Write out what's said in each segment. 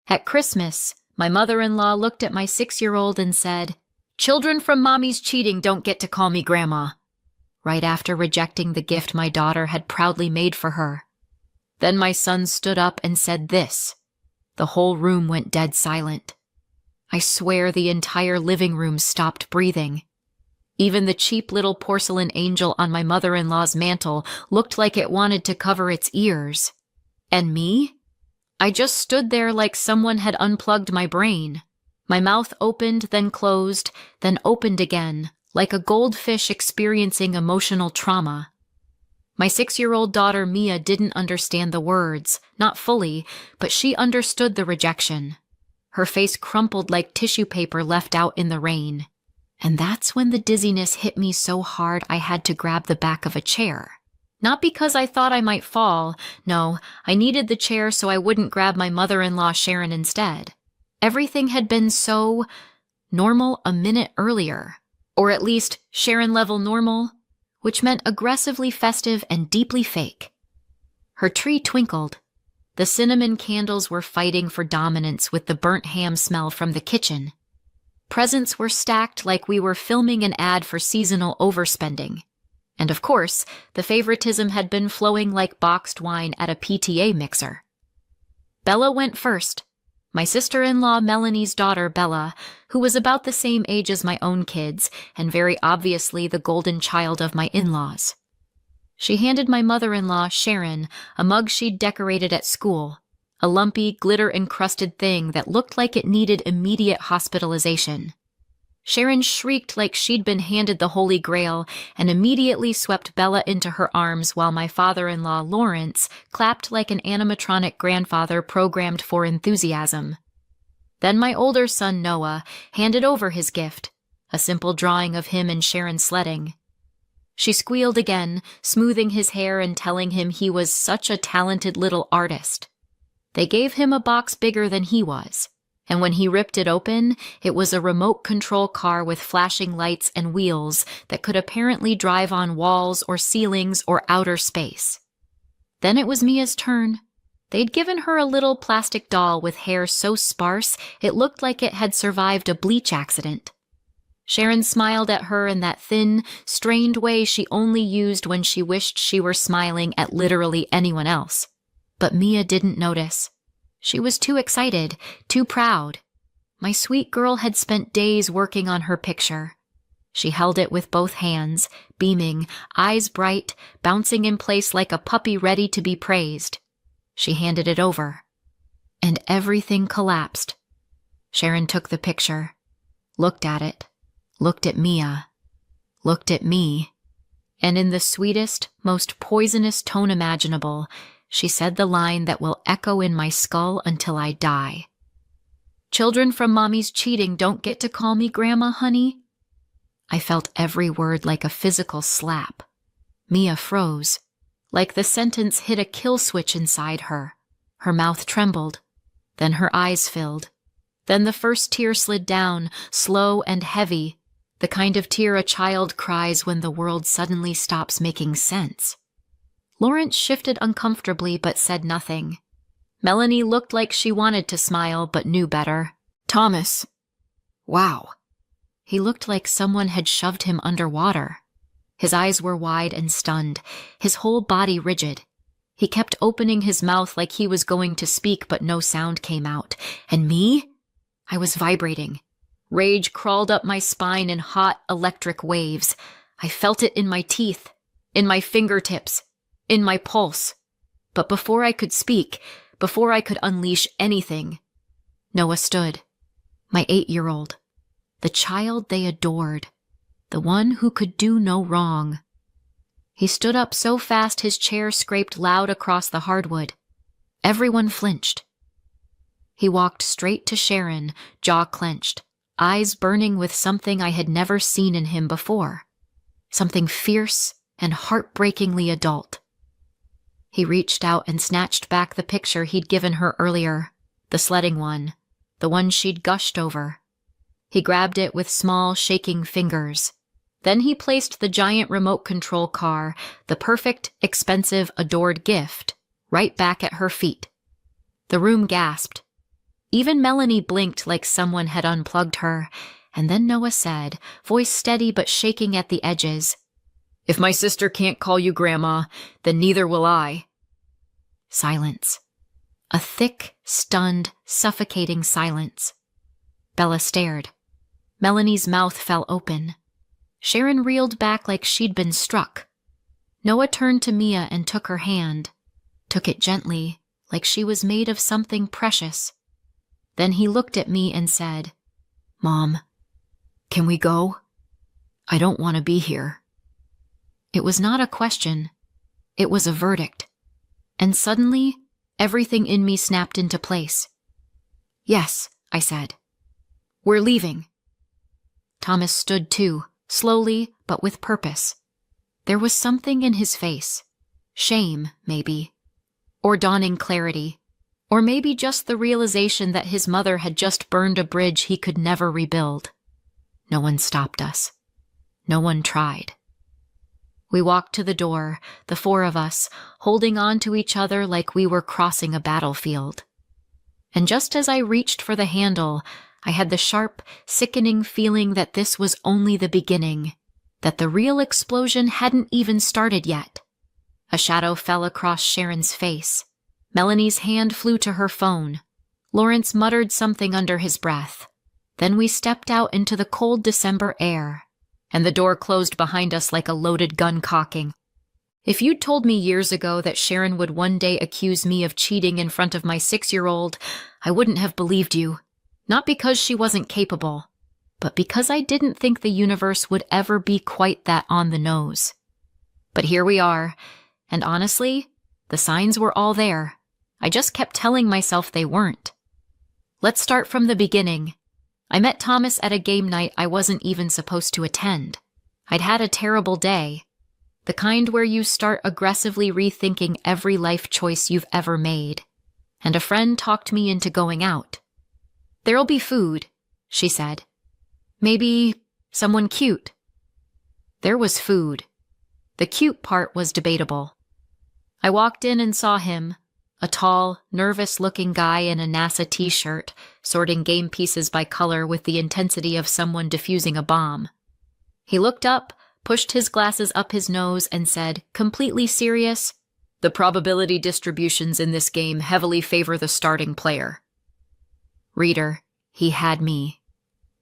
At Christmas, my mother-in-law looked at my 6-year-old and said, "Children from mommy's cheating don't get to call me Grandma," right after rejecting the gift my daughter had proudly made for her. Then my son stood up and said this. The whole room went dead silent. I swear the entire living room stopped breathing. Even the cheap little porcelain angel on my mother-in-law's mantel looked like it wanted to cover its ears. And me? I just stood there like someone had unplugged my brain. My mouth opened, then closed, then opened again, like a goldfish experiencing emotional trauma. My 6-year-old daughter Mia didn't understand the words, not fully, but she understood the rejection. Her face crumpled like tissue paper left out in the rain. And that's when the dizziness hit me so hard I had to grab the back of a chair. Not because I thought I might fall. No, I needed the chair so I wouldn't grab my mother-in-law Sharon instead. Everything had been so normal a minute earlier. Or at least Sharon-level normal, which meant aggressively festive and deeply fake. Her tree twinkled. The cinnamon candles were fighting for dominance with the burnt ham smell from the kitchen. Presents were stacked like we were filming an ad for seasonal overspending. And of course, the favoritism had been flowing like boxed wine at a PTA mixer. Bella went first. My sister-in-law Melanie's daughter Bella, who was about the same age as my own kids, and very obviously the golden child of my in-laws. She handed my mother-in-law, Sharon, a mug she'd decorated at school, a lumpy, glitter-encrusted thing that looked like it needed immediate hospitalization. Sharon shrieked like she'd been handed the Holy Grail and immediately swept Bella into her arms while my father-in-law, Lawrence, clapped like an animatronic grandfather programmed for enthusiasm. Then my older son, Noah, handed over his gift, a simple drawing of him and Sharon sledding. She squealed again, smoothing his hair and telling him he was such a talented little artist. They gave him a box bigger than he was. And when he ripped it open, it was a remote control car with flashing lights and wheels that could apparently drive on walls or ceilings or outer space. Then it was Mia's turn. They'd given her a little plastic doll with hair so sparse it looked like it had survived a bleach accident. Sharon smiled at her in that thin, strained way she only used when she wished she were smiling at literally anyone else. But Mia didn't notice. She was too excited, too proud. My sweet girl had spent days working on her picture. She held it with both hands, beaming, eyes bright, bouncing in place like a puppy ready to be praised. She handed it over. And everything collapsed. Sharon took the picture, looked at it, looked at Mia, looked at me, and in the sweetest, most poisonous tone imaginable, she said the line that will echo in my skull until I die. "Children from mommy's cheating don't get to call me Grandma, honey." I felt every word like a physical slap. Mia froze, like the sentence hit a kill switch inside her. Her mouth trembled. Then her eyes filled. Then the first tear slid down, slow and heavy, the kind of tear a child cries when the world suddenly stops making sense. Lawrence shifted uncomfortably but said nothing. Melanie looked like she wanted to smile but knew better. "Thomas. Wow." He looked like someone had shoved him underwater. His eyes were wide and stunned, his whole body rigid. He kept opening his mouth like he was going to speak but no sound came out. And me? I was vibrating. Rage crawled up my spine in hot, electric waves. I felt it in my teeth, in my fingertips, in my pulse. But before I could speak, before I could unleash anything, Noah stood. My 8-year-old. The child they adored. The one who could do no wrong. He stood up so fast his chair scraped loud across the hardwood. Everyone flinched. He walked straight to Sharon, jaw clenched, eyes burning with something I had never seen in him before. Something fierce and heartbreakingly adult. He reached out and snatched back the picture he'd given her earlier, the sledding one, the one she'd gushed over. He grabbed it with small, shaking fingers. Then he placed the giant remote control car, the perfect, expensive, adored gift, right back at her feet. The room gasped. Even Melanie blinked like someone had unplugged her, and then Noah said, voice steady but shaking at the edges, "If my sister can't call you Grandma, then neither will I." Silence. A thick, stunned, suffocating silence. Bella stared. Melanie's mouth fell open. Sharon reeled back like she'd been struck. Noah turned to Mia and took her hand, took it gently, like she was made of something precious. Then he looked at me and said, "Mom, can we go? I don't want to be here." It was not a question. It was a verdict. And suddenly, everything in me snapped into place. "Yes," I said. "We're leaving." Thomas stood too, slowly but with purpose. There was something in his face. Shame, maybe. Or dawning clarity. Or maybe just the realization that his mother had just burned a bridge he could never rebuild. No one stopped us. No one tried. We walked to the door, the four of us, holding on to each other like we were crossing a battlefield. And just as I reached for the handle, I had the sharp, sickening feeling that this was only the beginning, that the real explosion hadn't even started yet. A shadow fell across Sharon's face. Melanie's hand flew to her phone. Lawrence muttered something under his breath. Then we stepped out into the cold December air, and the door closed behind us like a loaded gun cocking. If you'd told me years ago that Sharon would one day accuse me of cheating in front of my 6-year-old, I wouldn't have believed you. Not because she wasn't capable, but because I didn't think the universe would ever be quite that on the nose. But here we are, and honestly, the signs were all there. I just kept telling myself they weren't. Let's start from the beginning. I met Thomas at a game night I wasn't even supposed to attend. I'd had a terrible day. The kind where you start aggressively rethinking every life choice you've ever made. And a friend talked me into going out. "There'll be food," she said. "Maybe someone cute." There was food. The cute part was debatable. I walked in and saw him, a tall, nervous-looking guy in a NASA t-shirt, sorting game pieces by color with the intensity of someone defusing a bomb. He looked up, pushed his glasses up his nose, and said, completely serious, "The probability distributions in this game heavily favor the starting player." Reader, he had me.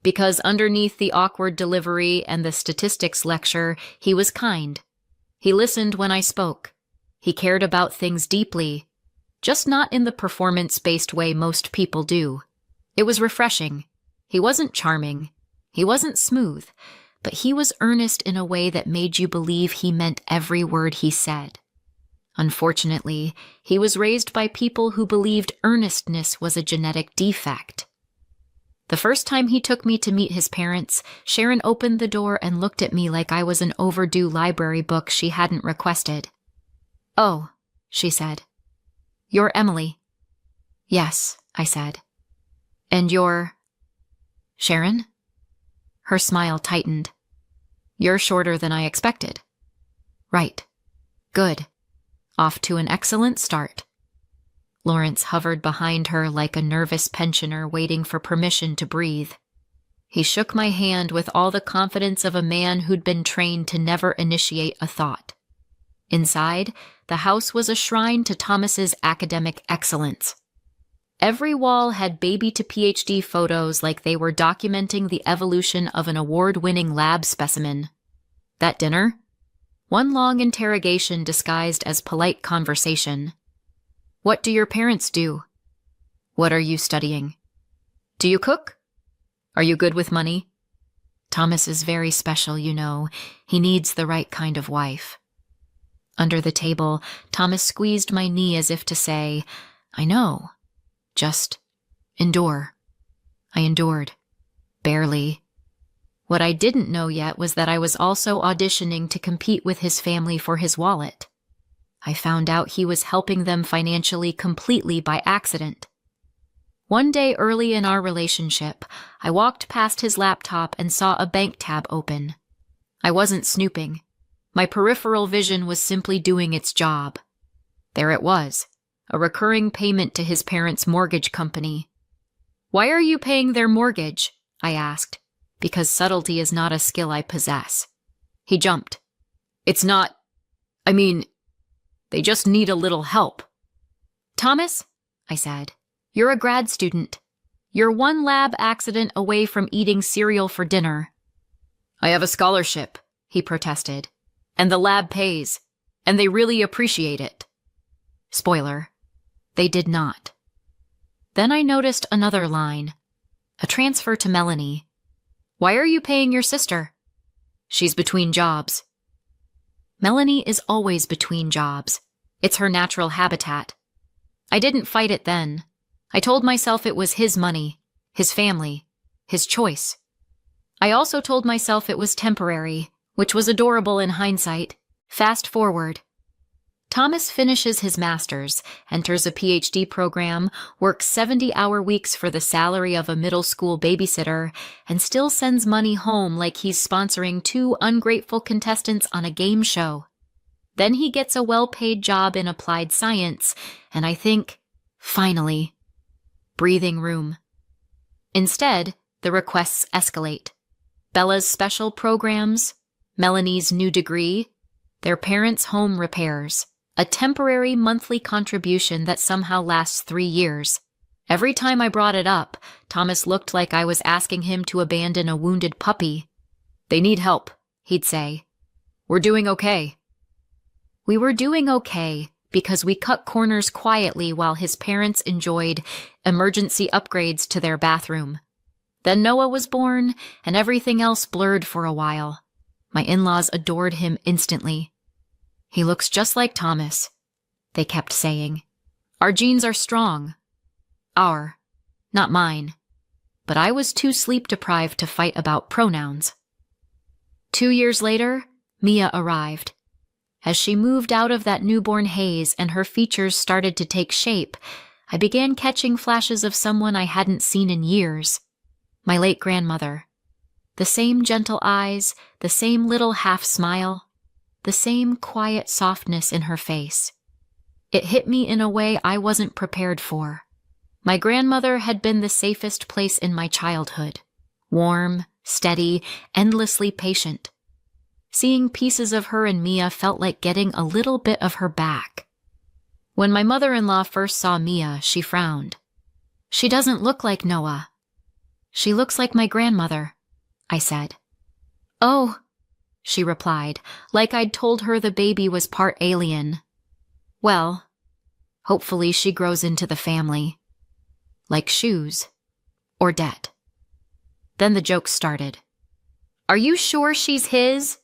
Because underneath the awkward delivery and the statistics lecture, he was kind. He listened when I spoke. He cared about things deeply, just not in the performance-based way most people do. It was refreshing. He wasn't charming. He wasn't smooth, but he was earnest in a way that made you believe he meant every word he said. Unfortunately, he was raised by people who believed earnestness was a genetic defect. The first time he took me to meet his parents, Sharon opened the door and looked at me like I was an overdue library book she hadn't requested. "Oh," she said. "You're Emily." "Yes," I said. "And you're—" "Sharon?" Her smile tightened. "You're shorter than I expected." "Right. Good. Off to an excellent start." Lawrence hovered behind her like a nervous pensioner waiting for permission to breathe. He shook my hand with all the confidence of a man who'd been trained to never initiate a thought. Inside, the house was a shrine to Thomas's academic excellence. Every wall had baby-to-PhD photos like they were documenting the evolution of an award-winning lab specimen. That dinner? One long interrogation disguised as polite conversation. "What do your parents do?" "What are you studying?" "Do you cook?" "Are you good with money?" "Thomas is very special, you know. He needs the right kind of wife." Under the table, Thomas squeezed my knee as if to say, "I know. Just endure." I endured. Barely. What I didn't know yet was that I was also auditioning to compete with his family for his wallet. I found out he was helping them financially completely by accident. One day early in our relationship, I walked past his laptop and saw a bank tab open. I wasn't snooping. My peripheral vision was simply doing its job. There it was, a recurring payment to his parents' mortgage company. Why are you paying their mortgage? I asked, because subtlety is not a skill I possess. He jumped. It's not. I mean, they just need a little help. Thomas, I said, you're a grad student. You're one lab accident away from eating cereal for dinner. I have a scholarship, he protested, and the lab pays, and they really appreciate it. Spoiler, they did not. Then I noticed another line, a transfer to Melanie. Why are you paying your sister? She's between jobs. Melanie is always between jobs. It's her natural habitat. I didn't fight it then. I told myself it was his money, his family, his choice. I also told myself it was temporary, which was adorable in hindsight. Fast forward. Thomas finishes his master's, enters a PhD program, works 70-hour weeks for the salary of a middle school babysitter, and still sends money home like he's sponsoring 2 ungrateful contestants on a game show. Then he gets a well-paid job in applied science, and I think, finally, breathing room. Instead, the requests escalate. Bella's special programs, Melanie's new degree, their parents' home repairs, a temporary monthly contribution that somehow lasts 3 years. Every time I brought it up, Thomas looked like I was asking him to abandon a wounded puppy. They need help, he'd say. We're doing okay. We were doing okay because we cut corners quietly while his parents enjoyed emergency upgrades to their bathroom. Then Noah was born, and everything else blurred for a while. My in-laws adored him instantly. He looks just like Thomas, they kept saying. Our genes are strong. Our, not mine. But I was too sleep-deprived to fight about pronouns. 2 years later, Mia arrived. As she moved out of that newborn haze and her features started to take shape, I began catching flashes of someone I hadn't seen in years. My late grandmother. The same gentle eyes, the same little half-smile, the same quiet softness in her face. It hit me in a way I wasn't prepared for. My grandmother had been the safest place in my childhood. Warm, steady, endlessly patient. Seeing pieces of her in Mia felt like getting a little bit of her back. When my mother-in-law first saw Mia, she frowned. She doesn't look like Noah. She looks like my grandmother, I said. Oh, she replied, like I'd told her the baby was part alien. Well, hopefully she grows into the family. Like shoes. Or debt. Then the jokes started. Are you sure she's his?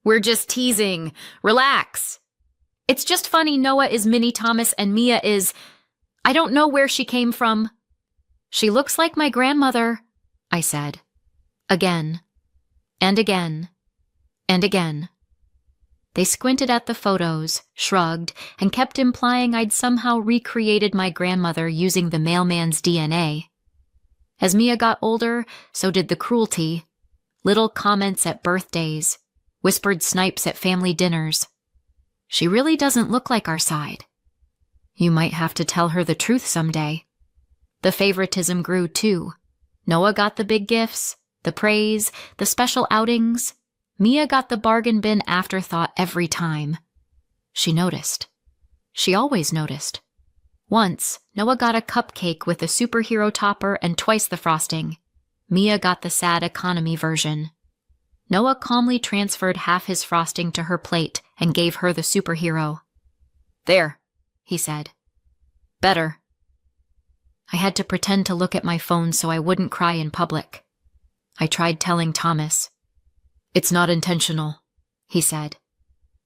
We're just teasing. Relax. It's just funny Noah is Mini Thomas and Mia is... I don't know where she came from. She looks like my grandmother, I said. Again. And again. And again. They squinted at the photos, shrugged, and kept implying I'd somehow recreated my grandmother using the mailman's DNA. As Mia got older, so did the cruelty. Little comments at birthdays, whispered snipes at family dinners. She really doesn't look like our side. You might have to tell her the truth someday. The favoritism grew too. Noah got the big gifts, the praise, the special outings. Mia got the bargain bin afterthought every time. She noticed. She always noticed. Once, Noah got a cupcake with a superhero topper and twice the frosting. Mia got the sad economy version. Noah calmly transferred half his frosting to her plate and gave her the superhero. There, he said. Better. I had to pretend to look at my phone so I wouldn't cry in public. I tried telling Thomas. It's not intentional, he said.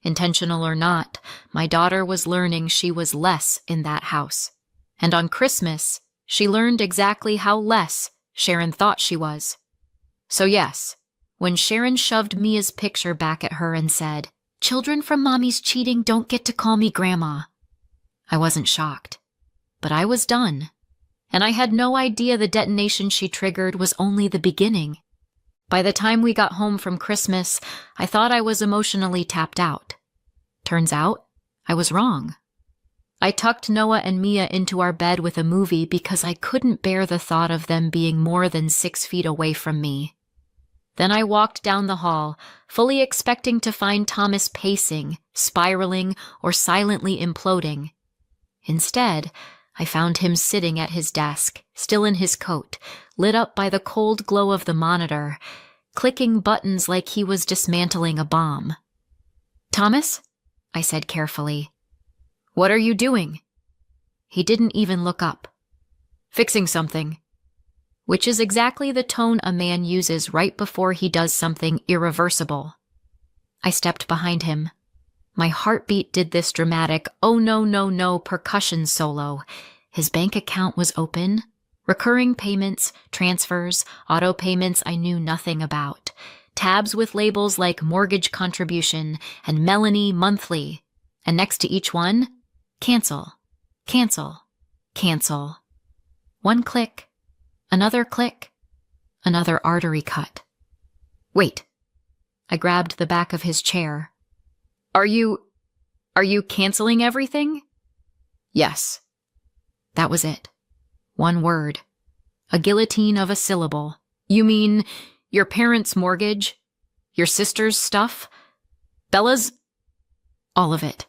Intentional or not, my daughter was learning she was less in that house. And on Christmas, she learned exactly how less Sharon thought she was. So yes, when Sharon shoved Mia's picture back at her and said, "Children from mommy's cheating don't get to call me grandma," I wasn't shocked. But I was done. And I had no idea the detonation she triggered was only the beginning. By the time we got home from Christmas, I thought I was emotionally tapped out. Turns out, I was wrong. I tucked Noah and Mia into our bed with a movie because I couldn't bear the thought of them being more than 6 feet away from me. Then I walked down the hall, fully expecting to find Thomas pacing, spiraling, or silently imploding. Instead, I found him sitting at his desk, still in his coat, lit up by the cold glow of the monitor, clicking buttons like he was dismantling a bomb. "Thomas?" I said carefully. "What are you doing?" He didn't even look up. "Fixing something." Which is exactly the tone a man uses right before he does something irreversible. I stepped behind him. My heartbeat did this dramatic, oh no, no, no percussion solo. His bank account was open. Recurring payments, transfers, auto payments I knew nothing about. Tabs with labels like mortgage contribution and Melanie monthly. And next to each one, cancel, cancel, cancel. One click. Another click, another artery cut. "Wait." I grabbed the back of his chair. Are you canceling everything?" "Yes." That was it. One word. A guillotine of a syllable. "You mean your parents' mortgage? Your sister's stuff? Bella's?" "All of it."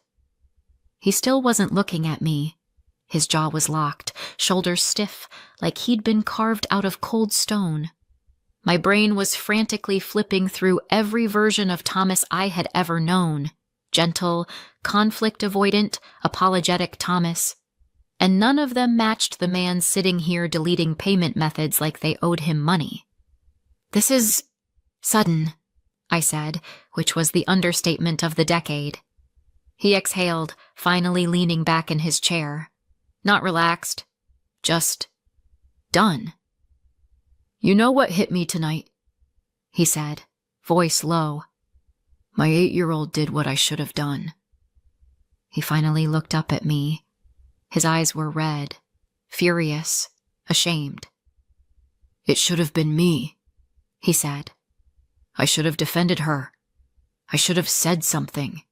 He still wasn't looking at me. His jaw was locked, shoulders stiff, like he'd been carved out of cold stone. My brain was frantically flipping through every version of Thomas I had ever known. Gentle, conflict-avoidant, apologetic Thomas. And none of them matched the man sitting here deleting payment methods like they owed him money. "This is sudden," I said, which was the understatement of the decade. He exhaled, finally leaning back in his chair. Not relaxed, just done. "You know what hit me tonight?" he said, voice low. "My 8-year-old did what I should have done." He finally looked up at me. His eyes were red, furious, ashamed. "It should have been me," he said. "I should have defended her. I should have said something.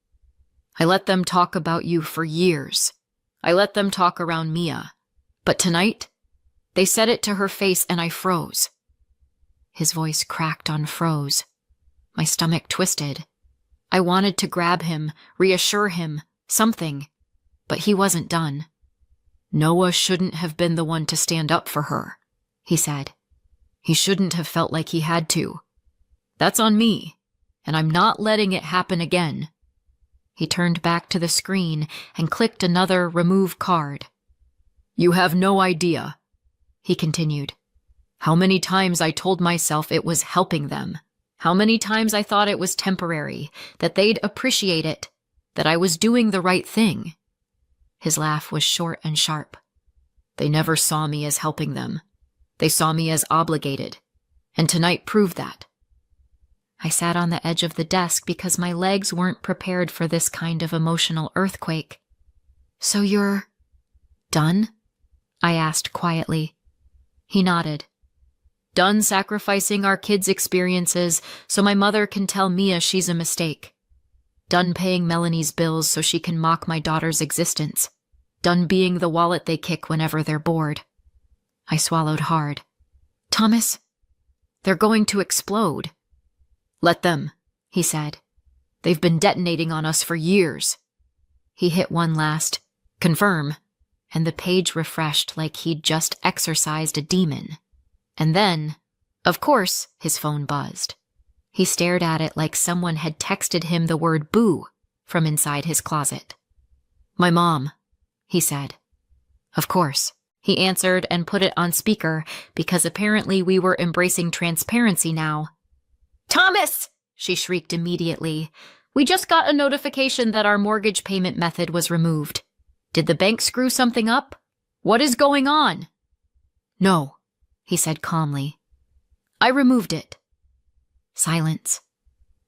I let them talk about you for years. I let them talk around Mia. But tonight, they said it to her face and I froze." His voice cracked on froze. My stomach twisted. I wanted to grab him, reassure him, something, but he wasn't done. "Noah shouldn't have been the one to stand up for her," he said. "He shouldn't have felt like he had to. That's on me, and I'm not letting it happen again." He turned back to the screen and clicked another remove card. "You have no idea," he continued, "how many times I told myself it was helping them. How many times I thought it was temporary, that they'd appreciate it, that I was doing the right thing." His laugh was short and sharp. "They never saw me as helping them. They saw me as obligated. And tonight proved that." I sat on the edge of the desk because my legs weren't prepared for this kind of emotional earthquake. "So you're done?" I asked quietly. He nodded. "Done sacrificing our kids' experiences so my mother can tell Mia she's a mistake. Done paying Melanie's bills so she can mock my daughter's existence. Done being the wallet they kick whenever they're bored." I swallowed hard. "Thomas, they're going to explode." "Let them," he said. "They've been detonating on us for years." He hit one last confirm, and the page refreshed like he'd just exorcised a demon. And then, of course, his phone buzzed. He stared at it like someone had texted him the word boo from inside his closet. "My mom," he said. "Of course," he answered and put it on speaker because apparently we were embracing transparency now. "Thomas!" she shrieked immediately. "We just got a notification that our mortgage payment method was removed. Did the bank screw something up? What is going on?" "No," he said calmly. "I removed it." Silence.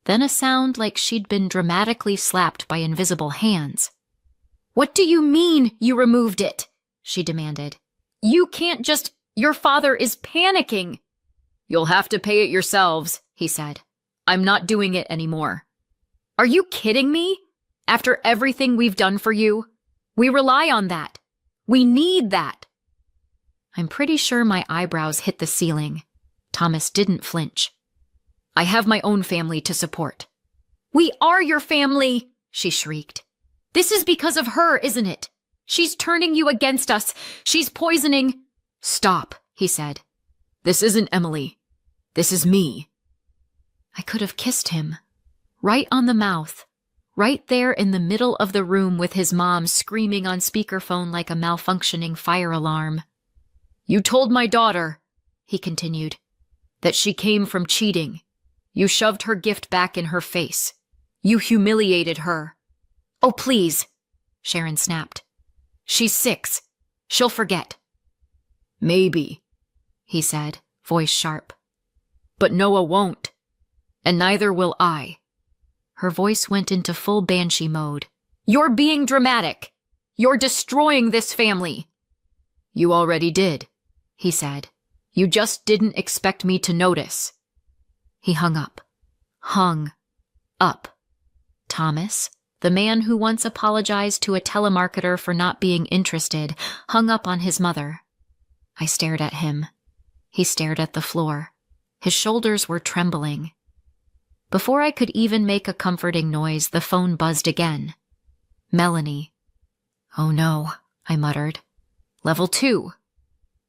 Then a sound like she'd been dramatically slapped by invisible hands. "What do you mean you removed it?" she demanded. "You can't just— Your father is panicking." "You'll have to pay it yourselves," he said. "I'm not doing it anymore." "Are you kidding me? After everything we've done for you? We rely on that. We need that. I'm pretty sure my eyebrows hit the ceiling. Thomas didn't flinch. I have my own family to support. We are your family, she shrieked. This is because of her, isn't it? She's turning you against us. She's poisoning. Stop, he said. This isn't Emily. This is me. I could have kissed him. Right on the mouth. Right there in the middle of the room with his mom screaming on speakerphone like a malfunctioning fire alarm. You told my daughter, he continued, that she came from cheating. You shoved her gift back in her face. You humiliated her. Oh, please, Sharon snapped. She's 6. She'll forget. Maybe, he said, voice sharp. But Noah won't, and neither will I. Her voice went into full banshee mode. You're being dramatic. You're destroying this family. You already did, he said. You just didn't expect me to notice. He hung up. Hung up. Thomas, the man who once apologized to a telemarketer for not being interested, hung up on his mother. I stared at him. He stared at the floor. His shoulders were trembling. Before I could even make a comforting noise, the phone buzzed again. Melanie. Oh no, I muttered. Level 2.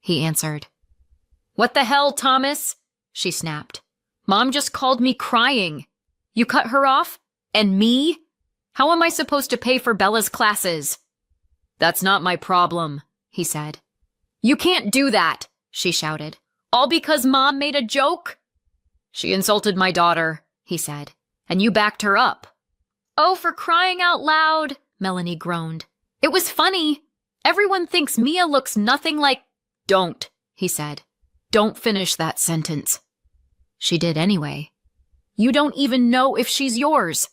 He answered. What the hell, Thomas? She snapped. Mom just called me crying. You cut her off? And me? How am I supposed to pay for Bella's classes? That's not my problem, he said. You can't do that, she shouted. All because Mom made a joke? She insulted my daughter, he said, and you backed her up. Oh, for crying out loud, Melanie groaned. It was funny. Everyone thinks Mia looks nothing like... Don't, he said. Don't finish that sentence. She did anyway. You don't even know if she's yours.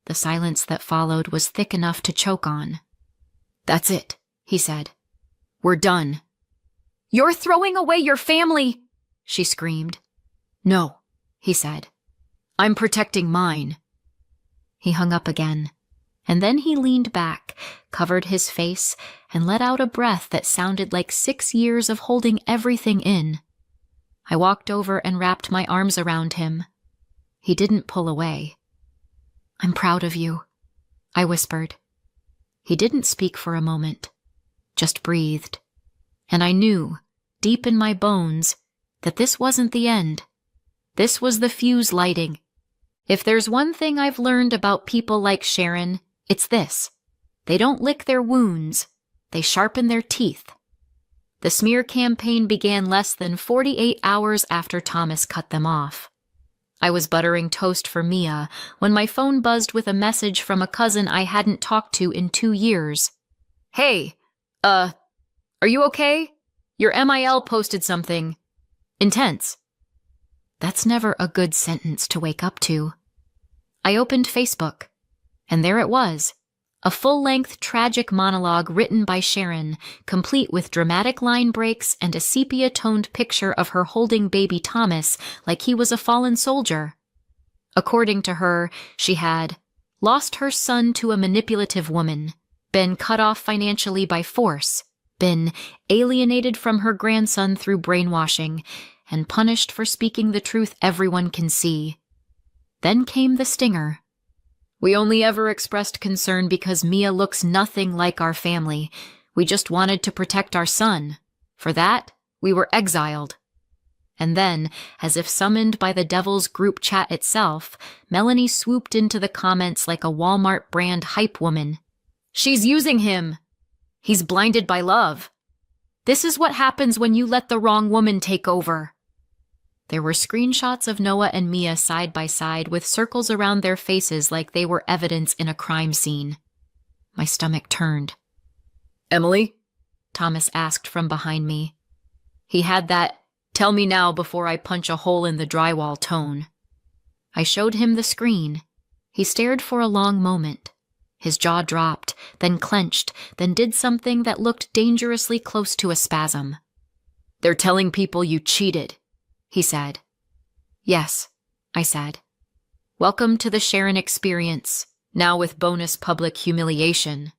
The silence that followed was thick enough to choke on. That's it, he said. We're done. You're throwing away your family, she screamed. No, he said. I'm protecting mine. He hung up again, and then he leaned back, covered his face, and let out a breath that sounded like 6 years of holding everything in. I walked over and wrapped my arms around him. He didn't pull away. I'm proud of you, I whispered. He didn't speak for a moment, just breathed. And I knew, deep in my bones, that this wasn't the end. This was the fuse lighting. If there's one thing I've learned about people like Sharon, it's this. They don't lick their wounds. They sharpen their teeth. The smear campaign began less than 48 hours after Thomas cut them off. I was buttering toast for Mia when my phone buzzed with a message from a cousin I hadn't talked to in 2 years. Hey, are you okay? Your MIL posted something. Intense. That's never a good sentence to wake up to. I opened Facebook, and there it was. A full-length tragic monologue written by Sharon, complete with dramatic line breaks and a sepia-toned picture of her holding baby Thomas like he was a fallen soldier. According to her, she had lost her son to a manipulative woman, been cut off financially by force, been alienated from her grandson through brainwashing, and punished for speaking the truth everyone can see. Then came the stinger. We only ever expressed concern because Mia looks nothing like our family. We just wanted to protect our son. For that, we were exiled. And then, as if summoned by the devil's group chat itself, Melanie swooped into the comments like a Walmart brand hype woman. She's using him. He's blinded by love. This is what happens when you let the wrong woman take over. There were screenshots of Noah and Mia side by side with circles around their faces like they were evidence in a crime scene. My stomach turned. Emily? Thomas asked from behind me. He had that, tell me now before I punch a hole in the drywall tone. I showed him the screen. He stared for a long moment. His jaw dropped, then clenched, then did something that looked dangerously close to a spasm. They're telling people you cheated, he said. Yes, I said. Welcome to the Sharon experience, now with bonus public humiliation.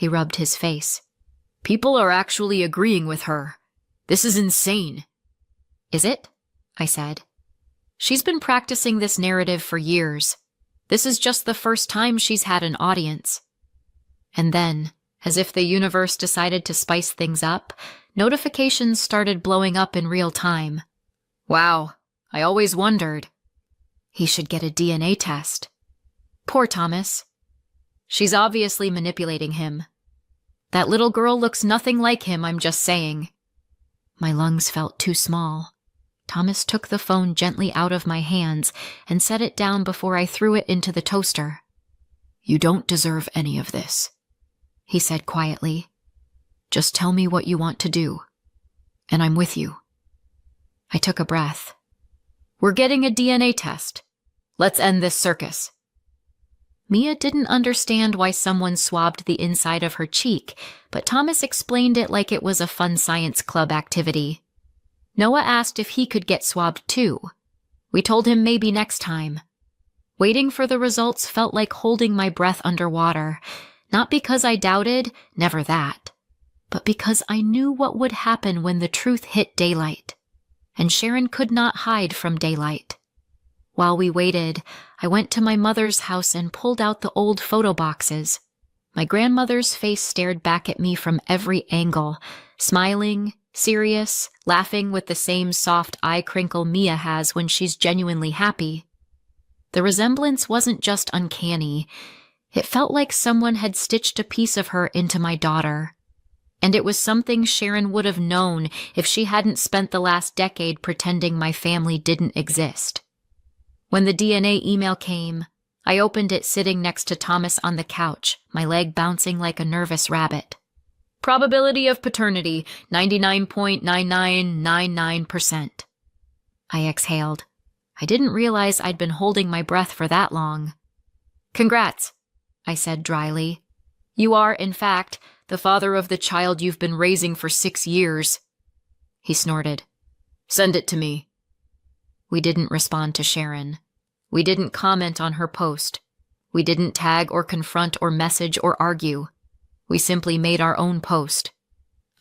He rubbed his face. People are actually agreeing with her. This is insane. Is it? I said. She's been practicing this narrative for years. This is just the first time she's had an audience. And then, as if the universe decided to spice things up, notifications started blowing up in real time. Wow, I always wondered. He should get a DNA test. Poor Thomas. She's obviously manipulating him. That little girl looks nothing like him, I'm just saying. My lungs felt too small. Thomas took the phone gently out of my hands and set it down before I threw it into the toaster. You don't deserve any of this, he said quietly. Just tell me what you want to do, and I'm with you. I took a breath. We're getting a DNA test. Let's end this circus. Mia didn't understand why someone swabbed the inside of her cheek, but Thomas explained it like it was a fun science club activity. Noah asked if he could get swabbed too. We told him maybe next time. Waiting for the results felt like holding my breath underwater, not because I doubted, never that, but because I knew what would happen when the truth hit daylight. And Sharon could not hide from daylight. While we waited, I went to my mother's house and pulled out the old photo boxes. My grandmother's face stared back at me from every angle, smiling, serious, laughing with the same soft eye crinkle Mia has when she's genuinely happy. The resemblance wasn't just uncanny. It felt like someone had stitched a piece of her into my daughter. And it was something Sharon would have known if she hadn't spent the last decade pretending my family didn't exist. When the DNA email came, I opened it sitting next to Thomas on the couch, my leg bouncing like a nervous rabbit. Probability of paternity, 99.9999%. I exhaled. I didn't realize I'd been holding my breath for that long. Congrats, I said dryly. You are, in fact, the father of the child you've been raising for 6 years. He snorted. Send it to me. We didn't respond to Sharon. We didn't comment on her post. We didn't tag or confront or message or argue. We simply made our own post.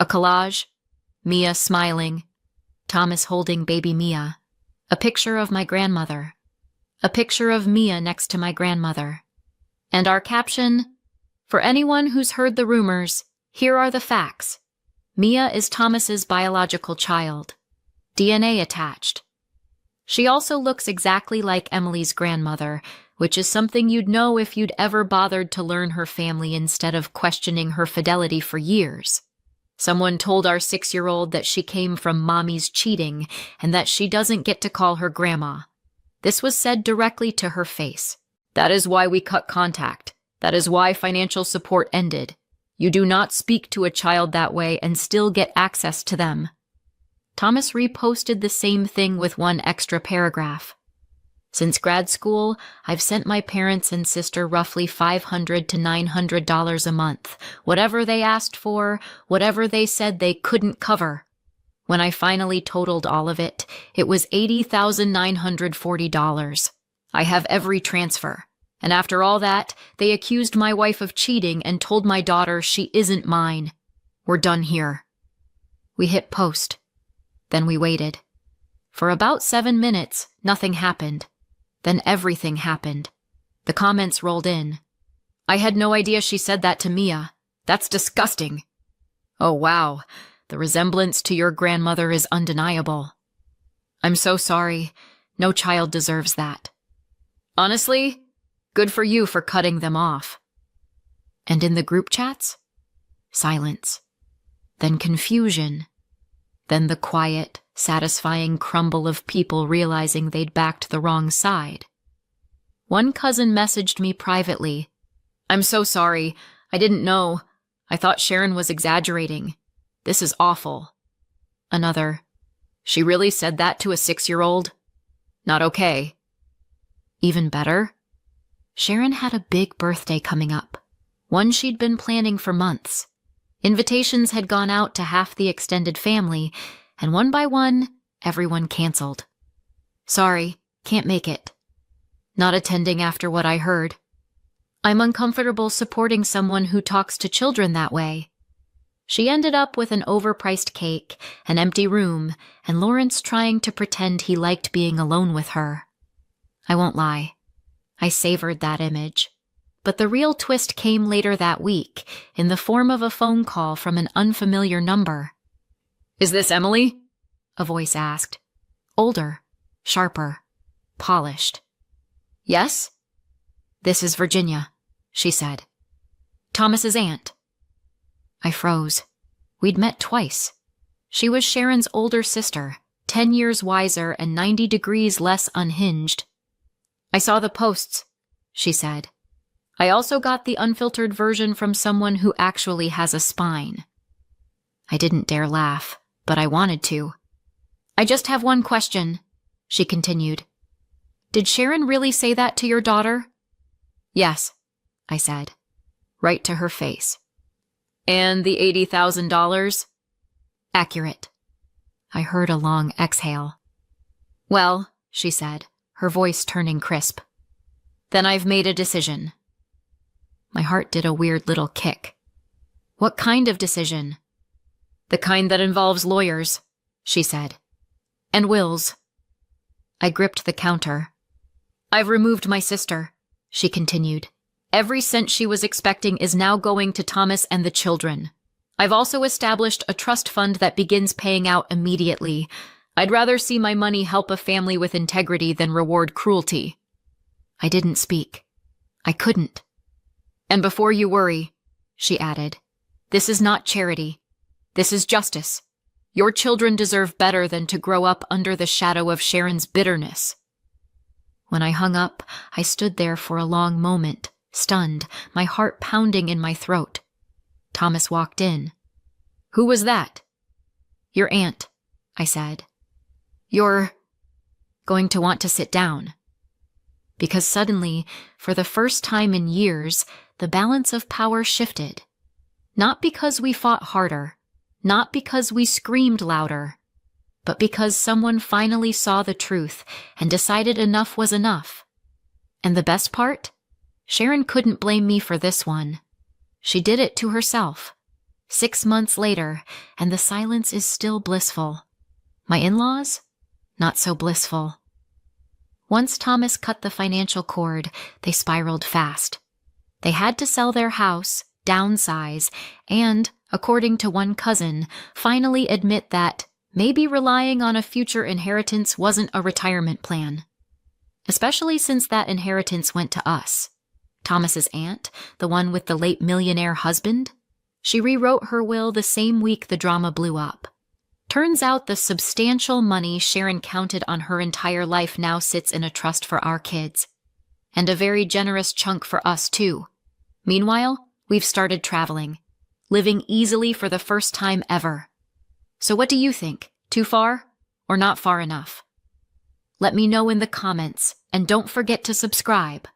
A collage, Mia smiling, Thomas holding baby Mia, a picture of my grandmother, a picture of Mia next to my grandmother. And our caption, for anyone who's heard the rumors, here are the facts. Mia is Thomas's biological child. DNA attached. She also looks exactly like Emily's grandmother, which is something you'd know if you'd ever bothered to learn her family instead of questioning her fidelity for years. Someone told our 6-year-old that she came from mommy's cheating and that she doesn't get to call her grandma. This was said directly to her face. That is why we cut contact. That is why financial support ended. You do not speak to a child that way and still get access to them. Thomas reposted the same thing with one extra paragraph. Since grad school, I've sent my parents and sister roughly $500 to $900 a month, whatever they asked for, whatever they said they couldn't cover. When I finally totaled all of it, it was $80,940. I have every transfer. And after all that, they accused my wife of cheating and told my daughter she isn't mine. We're done here. We hit post. Then we waited. For about 7 minutes, nothing happened. Then everything happened. The comments rolled in. I had no idea she said that to Mia. That's disgusting. Oh, wow. The resemblance to your grandmother is undeniable. I'm so sorry. No child deserves that. Honestly, good for you for cutting them off. And in the group chats? Silence. Then confusion. Then the quiet, satisfying crumble of people realizing they'd backed the wrong side. One cousin messaged me privately. I'm so sorry. I didn't know. I thought Sharon was exaggerating. This is awful. Another. She really said that to a 6-year-old? Not okay. Even better? Sharon had a big birthday coming up. One she'd been planning for months. Invitations had gone out to half the extended family, and one by one, everyone canceled. Sorry, can't make it. Not attending after what I heard. I'm uncomfortable supporting someone who talks to children that way. She ended up with an overpriced cake, an empty room, and Lawrence trying to pretend he liked being alone with her. I won't lie. I savored that image. But the real twist came later that week, in the form of a phone call from an unfamiliar number. "Is this Emily?" a voice asked. Older, sharper, polished. "Yes?" "This is Virginia," she said. "Thomas's aunt." I froze. We'd met twice. She was Sharon's older sister, 10 years wiser and 90 degrees less unhinged. "I saw the posts," she said. "I also got the unfiltered version from someone who actually has a spine." I didn't dare laugh, but I wanted to. "I just have one question," she continued. "Did Sharon really say that to your daughter?" "Yes," I said, right to her face. "And the $80,000? "Accurate." I heard a long exhale. "Well," she said, her voice turning crisp, "then I've made a decision." My heart did a weird little kick. "What kind of decision?" "The kind that involves lawyers," she said. "And wills." I gripped the counter. "I've removed my sister," she continued. "Every cent she was expecting is now going to Thomas and the children. I've also established a trust fund that begins paying out immediately. I'd rather see my money help a family with integrity than reward cruelty." I didn't speak. I couldn't. "And before you worry," she added, "this is not charity. This is justice. Your children deserve better than to grow up under the shadow of Sharon's bitterness." When I hung up, I stood there for a long moment, stunned, my heart pounding in my throat. Thomas walked in. "Who was that?" "Your aunt," I said. "You're going to want to sit down." Because suddenly, for the first time in years, the balance of power shifted. Not because we fought harder, not because we screamed louder, but because someone finally saw the truth and decided enough was enough. And the best part? Sharon couldn't blame me for this one. She did it to herself. 6 months later, and the silence is still blissful. My in-laws? Not so blissful. Once Thomas cut the financial cord, they spiraled fast. They had to sell their house, downsize, and, according to one cousin, finally admit that maybe relying on a future inheritance wasn't a retirement plan. Especially since that inheritance went to us. Thomas's aunt, the one with the late millionaire husband, she rewrote her will the same week the drama blew up. Turns out the substantial money Sharon counted on her entire life now sits in a trust for our kids. And a very generous chunk for us, too. Meanwhile, we've started traveling, living easily for the first time ever. So what do you think? Too far or not far enough? Let me know in the comments, and don't forget to subscribe.